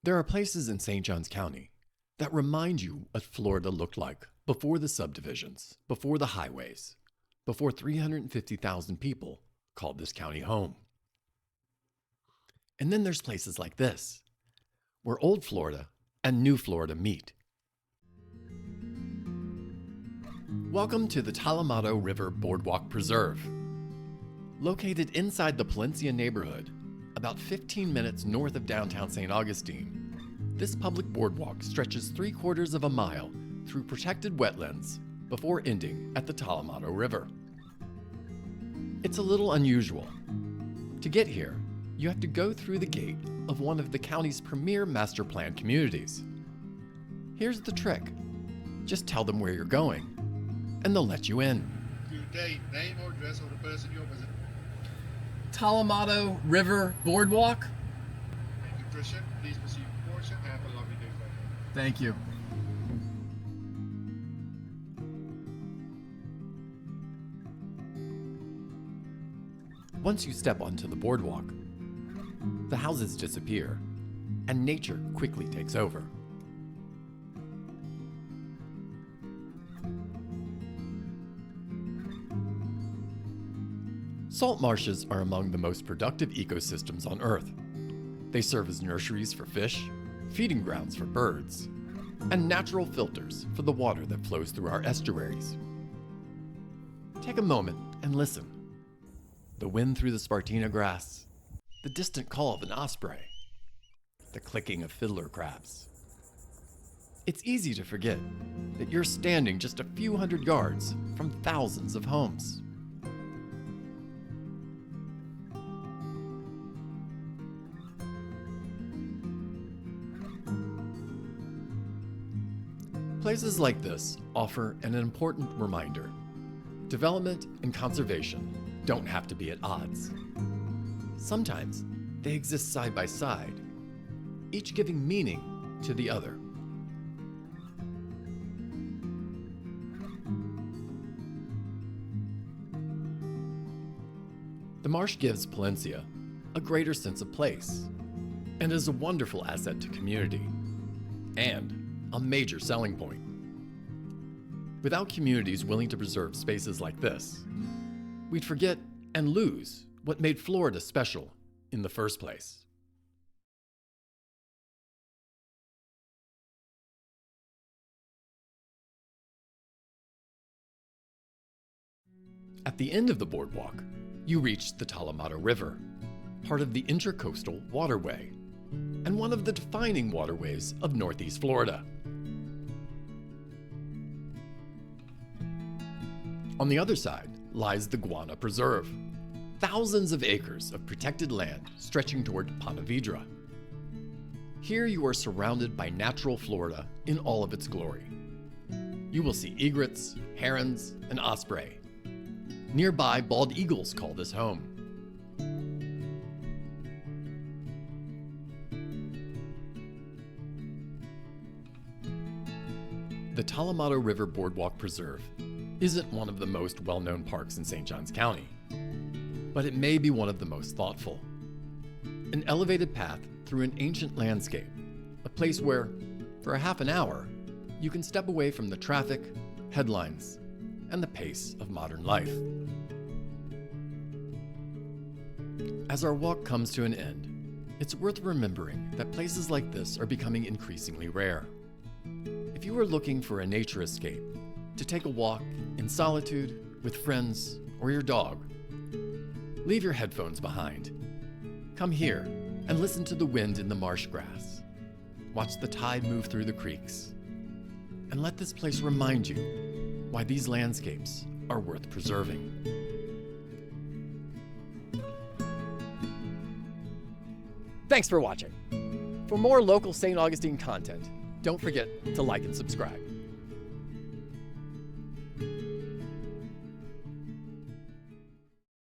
There are places in St. Johns County that remind you what Florida looked like before the subdivisions, before the highways, before 350,000 people called this county home. And then there's places like this, where old Florida and new Florida meet. Welcome to the Tolomato River Boardwalk Preserve. Located inside the Palencia neighborhood, about 15 minutes north of downtown St. Augustine, this public boardwalk stretches 3/4 of a mile through protected wetlands before ending at the Tolomato River. It's a little unusual. To get here, you have to go through the gate of one of the county's premier master plan communities. Here's the trick. Just tell them where you're going, and they'll let you in. Good day, name or address of the person you're visiting. Tolomato River Boardwalk. Thank you, Christian. Please proceed with portion. Have a lovely day. Thank you. Once you step onto the boardwalk, the houses disappear, and nature quickly takes over. Salt marshes are among the most productive ecosystems on Earth. They serve as nurseries for fish, feeding grounds for birds, and natural filters for the water that flows through our estuaries. Take a moment and listen. The wind through the spartina grass, the distant call of an osprey, the clicking of fiddler crabs. It's easy to forget that you're standing just a few hundred yards from thousands of homes. Places like this offer an important reminder. Development and conservation don't have to be at odds. Sometimes they exist side by side, each giving meaning to the other. The marsh gives Palencia a greater sense of place and is a wonderful asset to community and a major selling point. Without communities willing to preserve spaces like this, we'd forget and lose what made Florida special in the first place. At the end of the boardwalk, you reach the Tolomato River, part of the Intracoastal Waterway, and one of the defining waterways of Northeast Florida. On the other side lies the Guana Preserve, thousands of acres of protected land stretching toward Ponte Vedra. Here you are surrounded by natural Florida in all of its glory. You will see egrets, herons, and osprey. Nearby, bald eagles call this home. The Tolomato River Boardwalk Preserve isn't one of the most well-known parks in St. Johns County, but it may be one of the most thoughtful. An elevated path through an ancient landscape, a place where, for a half an hour, you can step away from the traffic, headlines, and the pace of modern life. As our walk comes to an end, it's worth remembering that places like this are becoming increasingly rare. If you are looking for a nature escape, to take a walk in solitude with friends or your dog, leave your headphones behind. Come here and listen to the wind in the marsh grass. Watch the tide move through the creeks. And let this place remind you why these landscapes are worth preserving. Thanks for watching. For more local St. Augustine content, don't forget to like and subscribe.